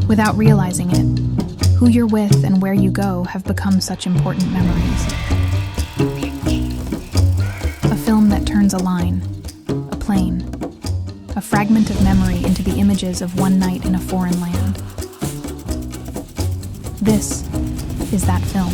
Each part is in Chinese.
Without realizing it, who you're with and where you go have become such important memories. A film that turns a line, a plane, a fragment of memory into the images of one night in a foreign land. This is that film.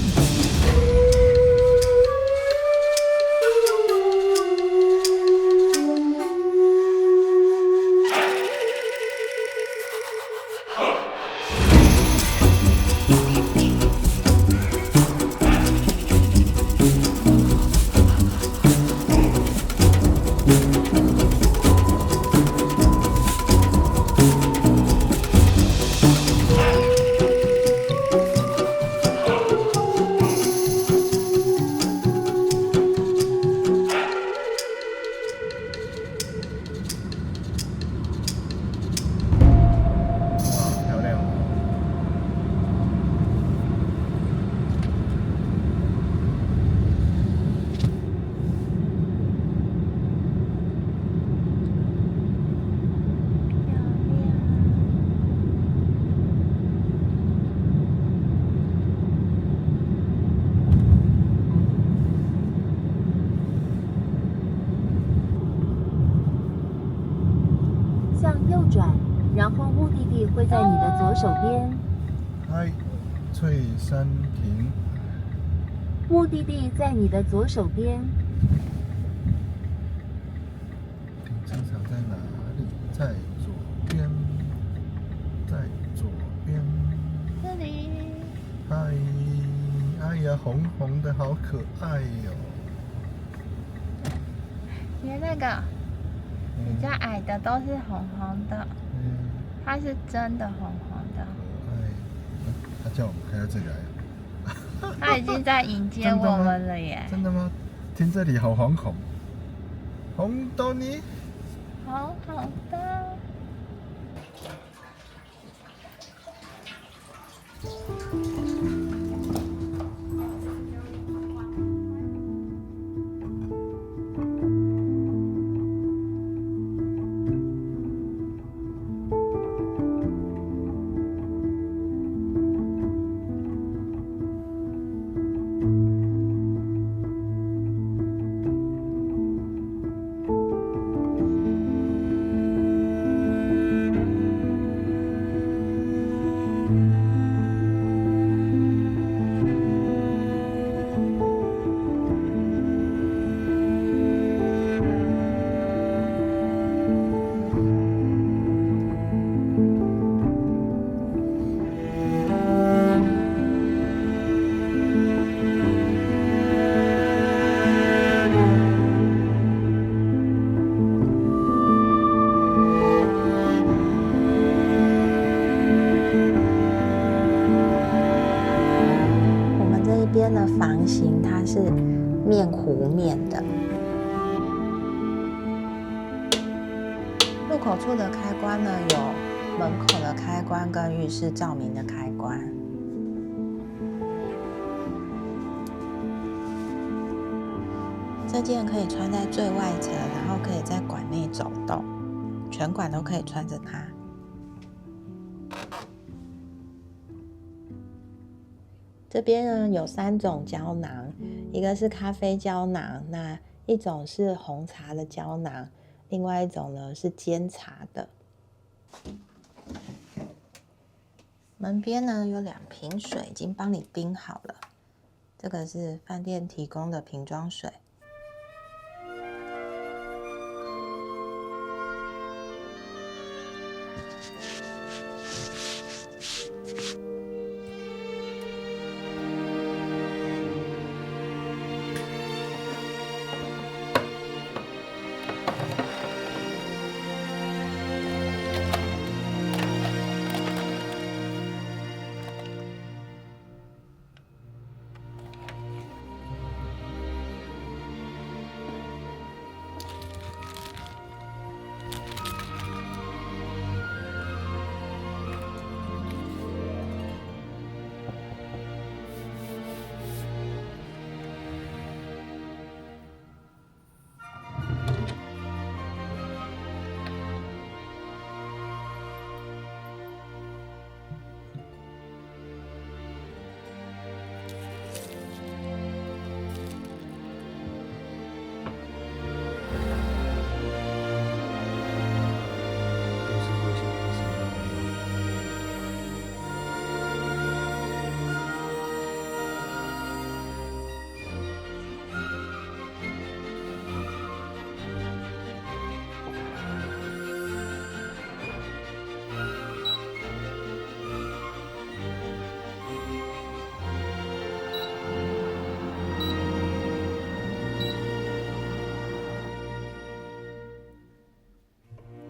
然後目的地會在你的左手邊。嗨，翠山亭。目的地在你的左手邊。停車場在哪裡？在左邊，在左邊。這裡。嗨，哎呀，紅紅的好可愛喲。因為那個比較矮的都是紅紅的。它是真的紅紅的。他叫我們開到這裡來。他已經在迎接我們了耶。真的嗎？聽這裡好惶恐。紅豆泥。好好的。邊的房型它是面弧面的，入口處的開關呢有門口的開關跟浴室照明的開關。這件可以穿在最外層，然後可以在館內走動，全館都可以穿着它。這邊呢有3種膠囊，一個是咖啡膠囊，那一種是紅茶的膠囊，另外一種呢是煎茶的。門邊呢有2瓶水，已經幫你冰好了，這個是飯店提供的瓶裝水。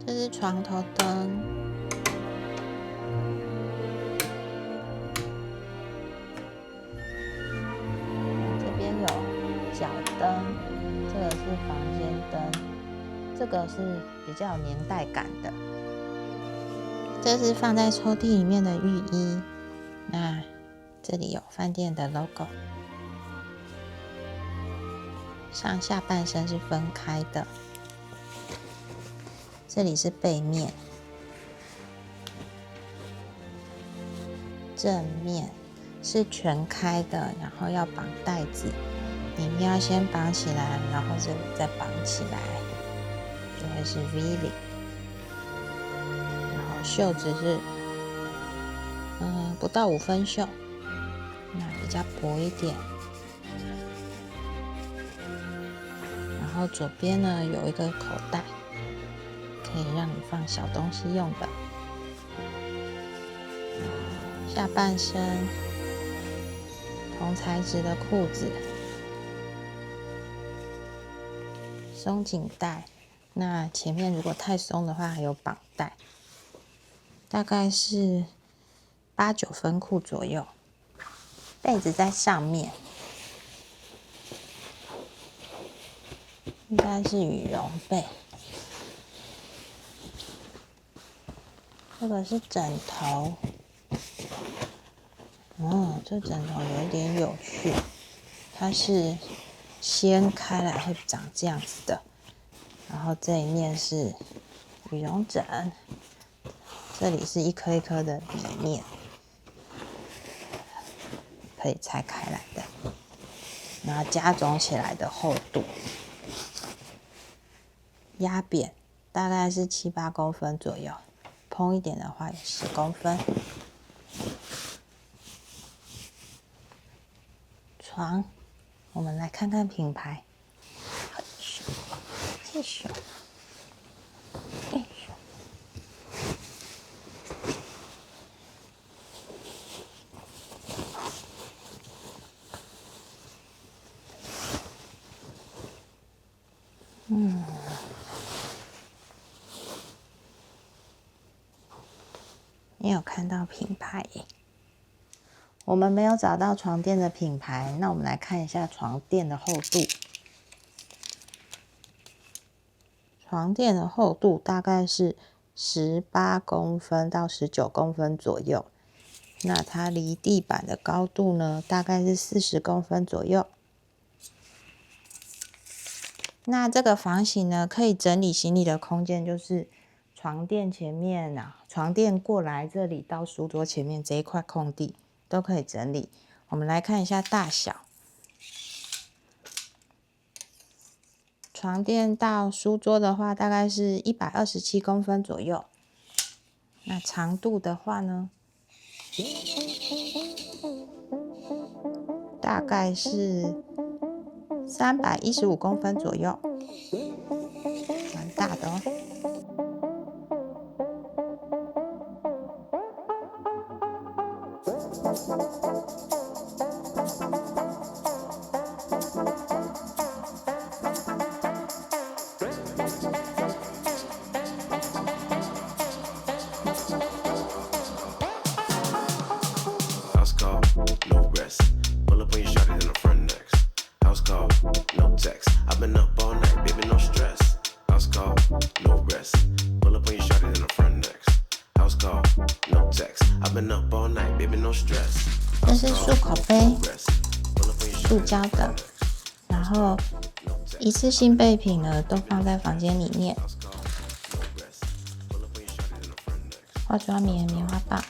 這是床頭燈，這邊有腳燈，這個是房間燈，這個是比較有年代感的。這是放在抽屜裡面的浴衣，那這裡有飯店的 logo， 上下半身是分開的。這裡是背面，正面是全開的，然後要綁帶子，裡面要先綁起來，然後這裡再綁起來，就會是 V 領。然後袖子是不到5分袖，那比較薄一點。然後左邊呢有一個口袋，可以讓你放小東西用的。下半身同材質的褲子，鬆緊帶。那前面如果太鬆的話，還有綁帶。大概是8、9分褲左右。被子在上面，應該是羽絨被。這個是枕頭，這枕頭有一點有趣，它是掀開來會長這樣子的，然後這一面是羽絨枕，這裡是一顆一顆的裡面，可以拆開來的，然後加總起來的厚度，壓扁大概是7、8公分左右。蓬一點的話有10公分。床，我們來看看品牌。嘿咻，嘿咻。没有看到品牌耶，我們沒有找到床墊的品牌，那我們來看一下床墊的厚度。床墊的厚度大概是18公分到19公分左右，那它離地板的高度呢，大概是40公分左右。那這個房型呢，可以整理行李的空間就是床墊前面啊，床墊過來這裡到書桌前面這一塊空地都可以整理。我們來看一下大小，床墊到書桌的話，大概是127公分左右。那長度的話呢，大概是315公分左右，蠻大的哦。這是漱口杯，塑膠的，然後一次性備品呢都放在房間裡面。化妝棉、棉花棒、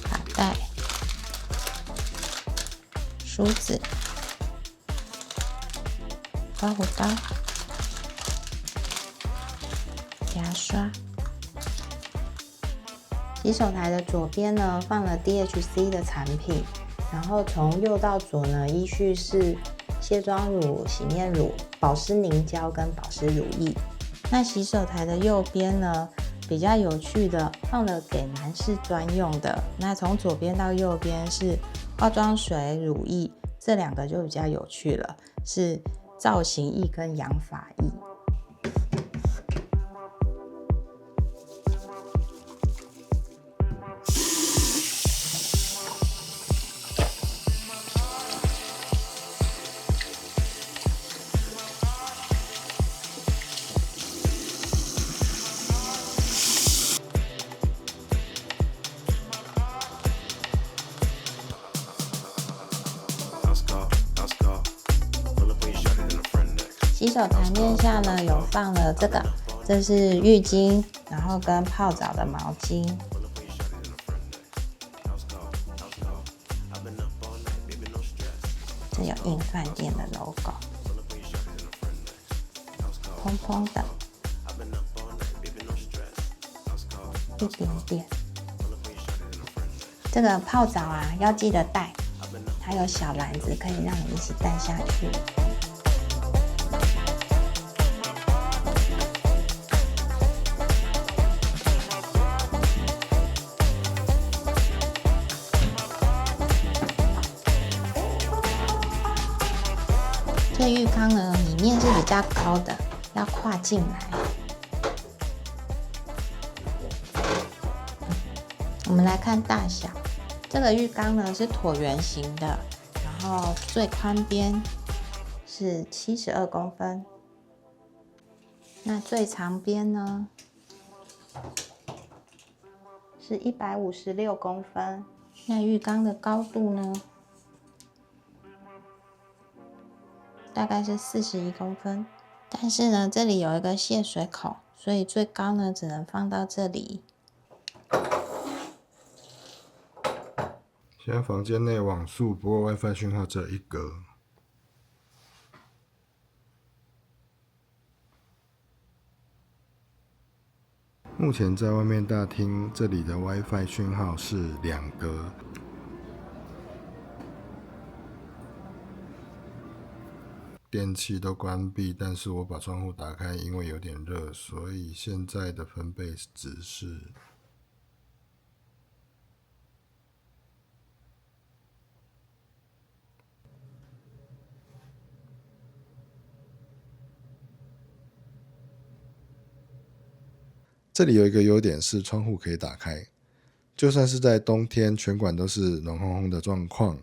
卡帶、梳子、刮鬍刀、牙刷。洗手台的左邊呢放了 DHC 的產品，然後從右到左呢依序是卸妝乳、洗面乳、保濕凝膠跟保濕乳液。那洗手台的右邊呢比較有趣的放了給男士專用的，那從左邊到右邊是化妝水、乳液，這兩個就比較有趣了，是造型液跟養髮液。洗手台面下呢，有放了這是浴巾，然後跟泡澡的毛巾。這有印飯店的 logo， 蓬蓬的，一點點。這個泡澡啊，要記得帶，還有小籃子可以讓你一起帶下去。這浴缸呢，裡面是比較高的，要跨進來。我們來看大小，這個浴缸呢是橢圓形的，然後最寬邊是72公分，那最長邊呢是156公分。那浴缸的高度呢，大概是41公分，但是呢，這裡有一個泄水口，所以最高呢只能放到這裡。現在房間內網速不過 WiFi 訊號只有1格。目前在外面大廳，這裡的 WiFi 訊號是2格。電器都關閉，但是我把窗戶打開，因為有點熱，所以現在的分貝值是這裡有一個優點是窗戶可以打開，就算是在冬天全館都是暖烘烘的狀況，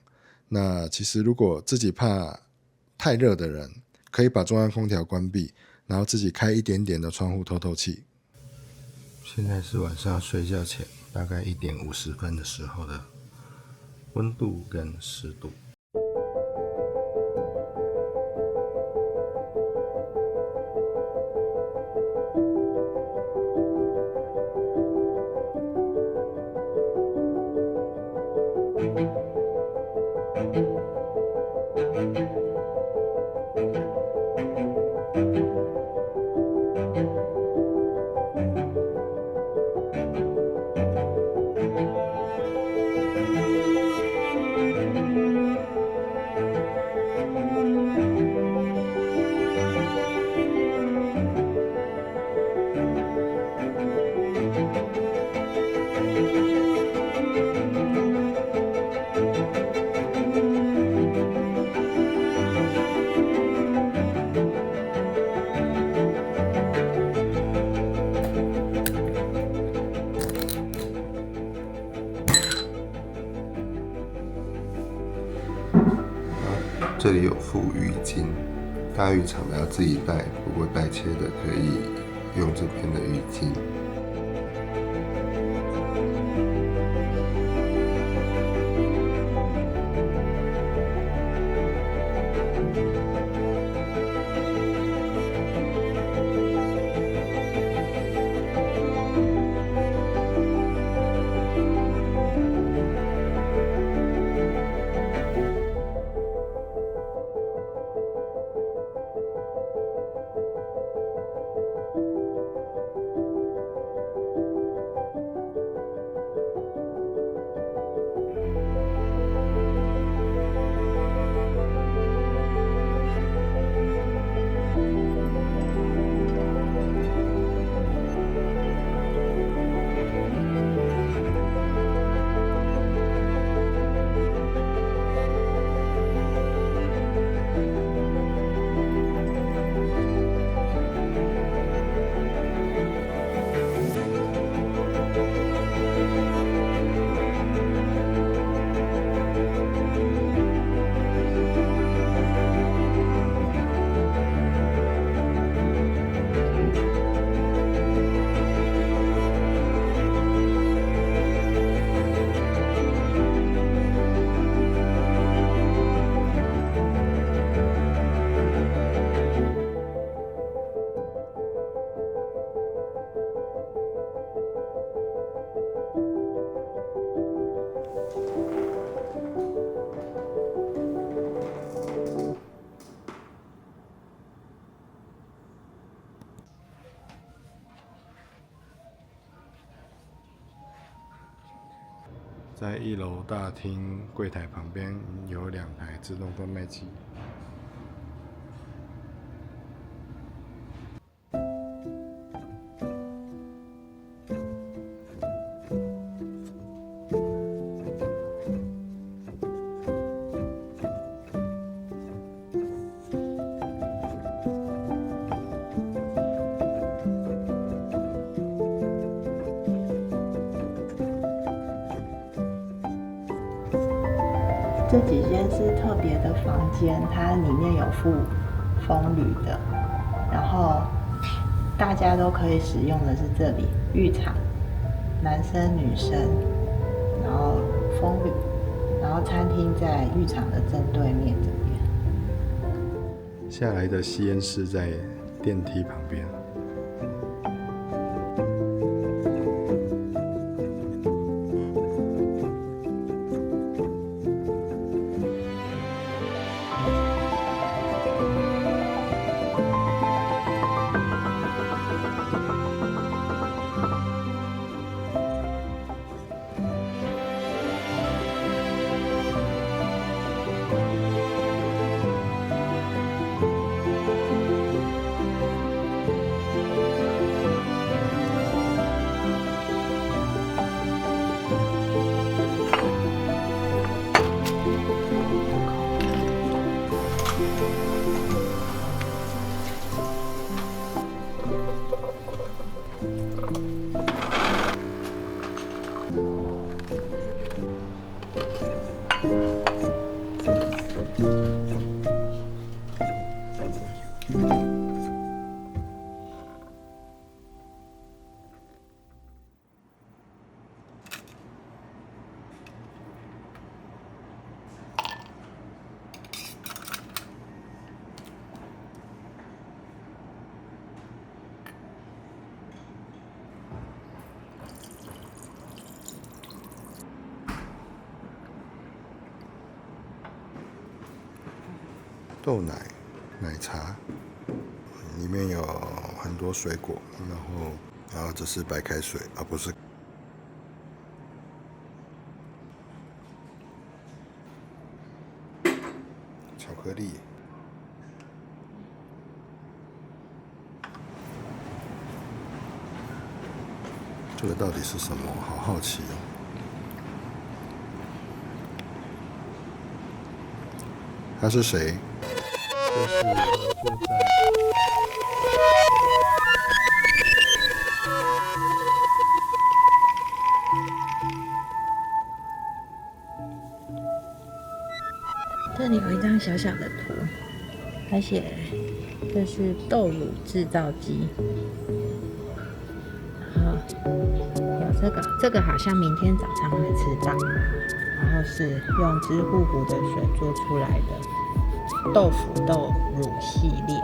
那其實如果自己怕太熱的人，可以把中央空調關閉，然後自己開一點點的窗戶透透氣。現在是晚上睡覺前大概1點50分的時候的溫度跟濕度。这裡有附浴巾，大浴場的要自己帶，不過帶切的可以用這邊的浴巾。在1樓大廳櫃檯旁邊有2台自動販賣機。這幾間是特別的房間，它裡面有附風呂的，然後大家都可以使用的是這裡浴場，男生女生，然後風呂，然後餐廳在浴場的正對面這邊。下來的吸煙室在電梯旁邊。豆奶、奶茶，裡面有很多水果，然後這是白開水，而不是巧克力。这個到底是什麼？好好奇哦。他是誰？就是就在這裡有一張小小的圖，它寫這是豆乳製造機，然後有這個好像明天早上會吃到，然後是用支笏湖的水做出來的豆腐豆乳系列。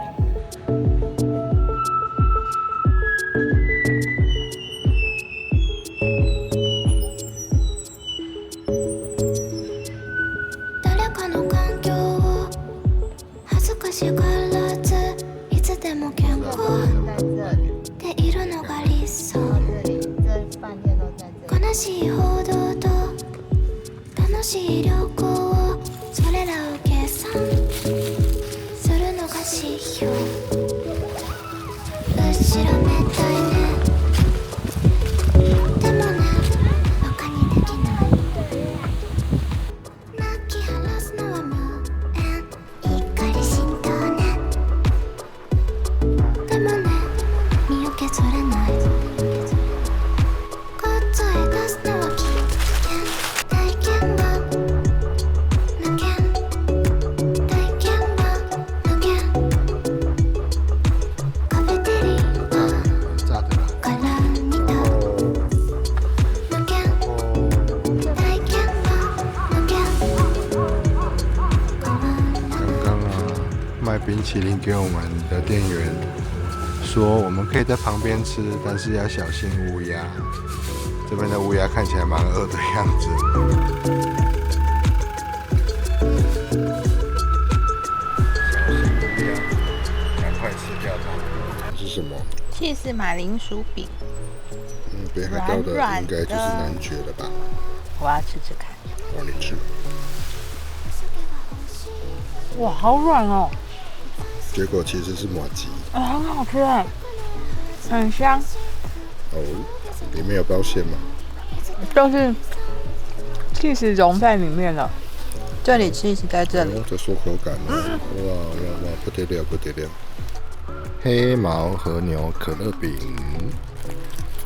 卖冰淇淋给我們的店員說，我們可以在旁邊吃，但是要小心烏鴉。這邊的烏鴉看起來蠻餓的樣子。小心烏鴉，趕快吃掉它。這是什麼？起司馬鈴薯餅。北海道的應該就是男爵了吧？我要吃吃看。好，你吃。哇，好軟哦！結果其實是麻糬。很好吃哎，很香。哦，裡面有包餡嗎？就是 cheese 融在裡面了。這裡 cheese 在這裡。這說口感哦，哇，不得了，不得了！黑毛和牛可樂餅。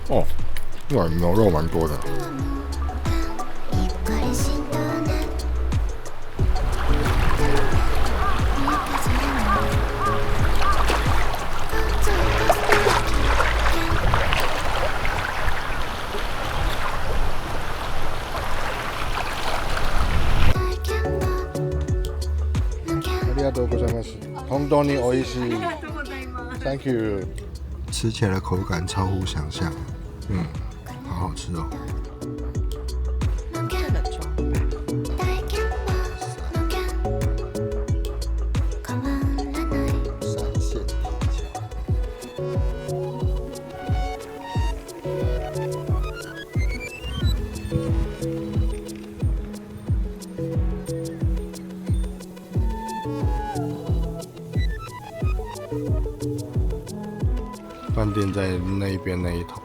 哦，哇，牛肉蠻多的。本当に美味しい。Thank you。吃起来的口感超乎想象，好好吃哦。飯店在那一邊那一頭。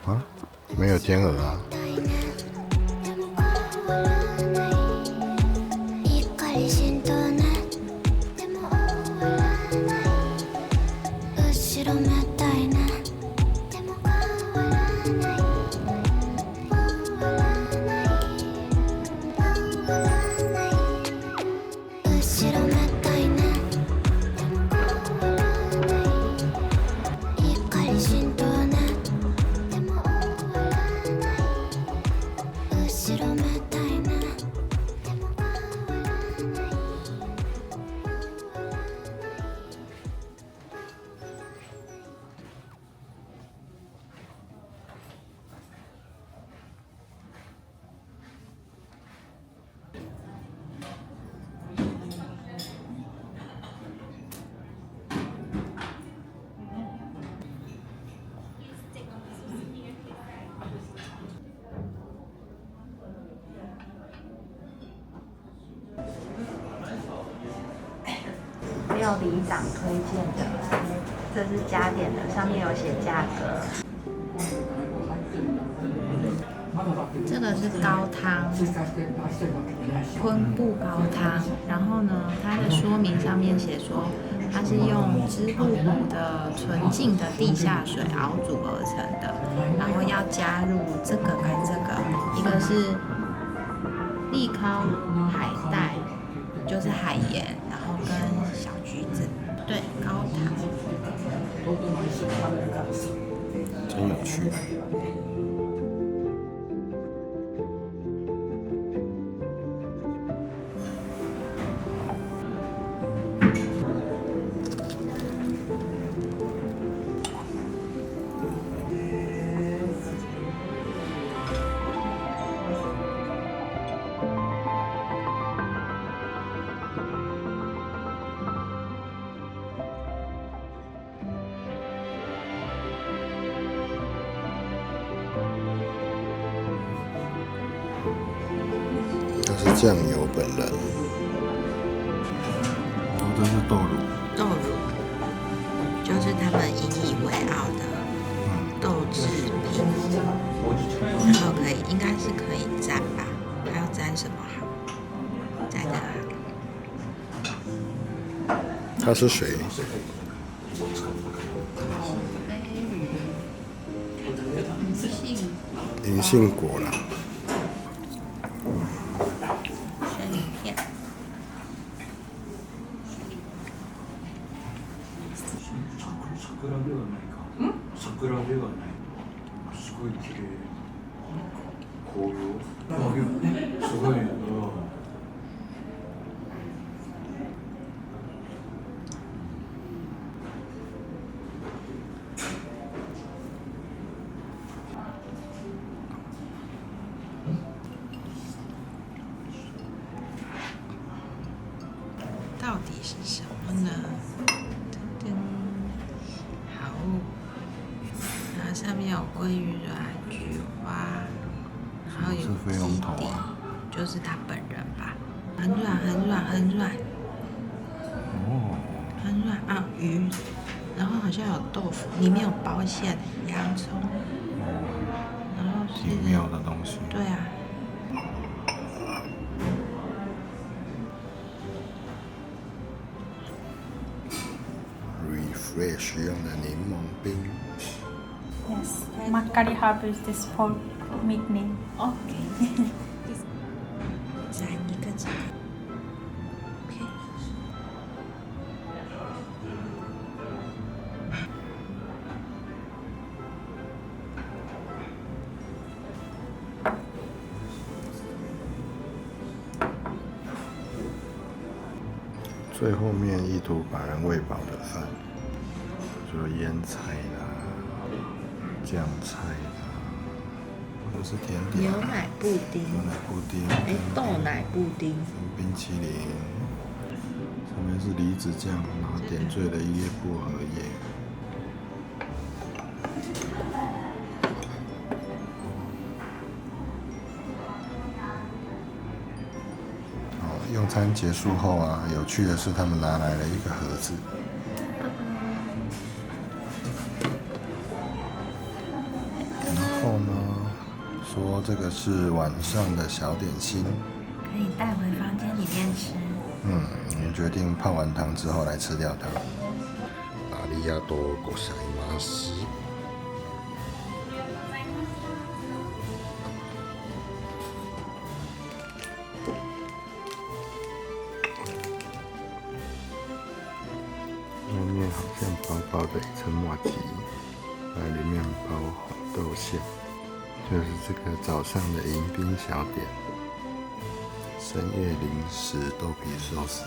啊？沒有天鵝啊？料理长推荐的，这是加点的，上面有写價格。这個是高湯，昆布高湯。然後呢，它的說明上面寫說，它是用支笏湖的純淨的地下水熬煮而成的，然後要加入這個跟這個，一個是利烤海帶，就是海鹽，然後跟小橘子，對，高湯。真有趣。是醬油本人，这是豆乳。豆乳就是他们引以為傲的豆製品，然後應該是可以蘸吧？還要蘸什麼好？蘸的他是誰？銀杏果啦。桜ではない。すごい綺麗。紅葉。すごい。到底是什麼呢？好。它上面有鮭魚卵、菊花，然后有是飞龙頭基底啊，就是他本人吧，很软很软很软，哦，很软啊鱼，然后好像有豆腐，里面有包馅洋葱，然后是挺妙的东西。对啊。Refresh 用的柠檬冰。Yes, Makari Harbour is this pork meat name. Okay. 蘸一个这个 ，OK。最后面意图把人餵飽的飯，就醃菜啦、醬菜啦，或者是甜点。牛奶布丁。牛奶布丁。豆奶布丁。冰淇淋，上面是梨子醬，然后點綴了一葉薄荷葉。用餐結束後啊，有趣的是他們拿來了一個盒子，然後呢，說這個是晚上的小點心，可以帶回房間裡面吃。你們決定泡完湯之後來吃掉它。ありがとうございます。外面好像薄薄的一層麻糬，裡面包紅豆餡，就是這個早上的迎賓小點，深夜零食豆皮壽司。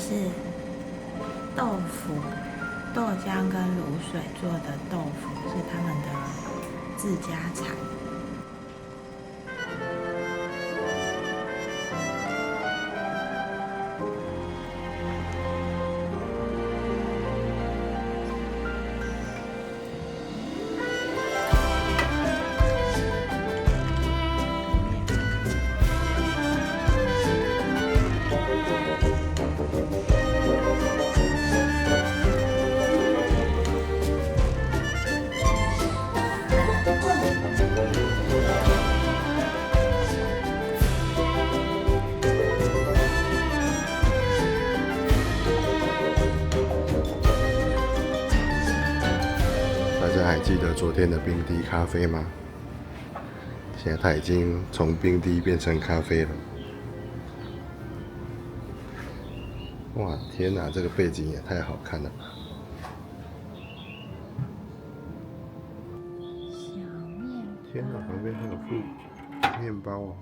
是豆腐、豆漿跟卤水做的豆腐，是他們的自家產。大家還記得昨天的冰滴咖啡嗎？現在它已經從冰滴變成咖啡了。哇，天哪，這個背景也太好看了吧！小面，天哪，旁邊還有附麵包哦。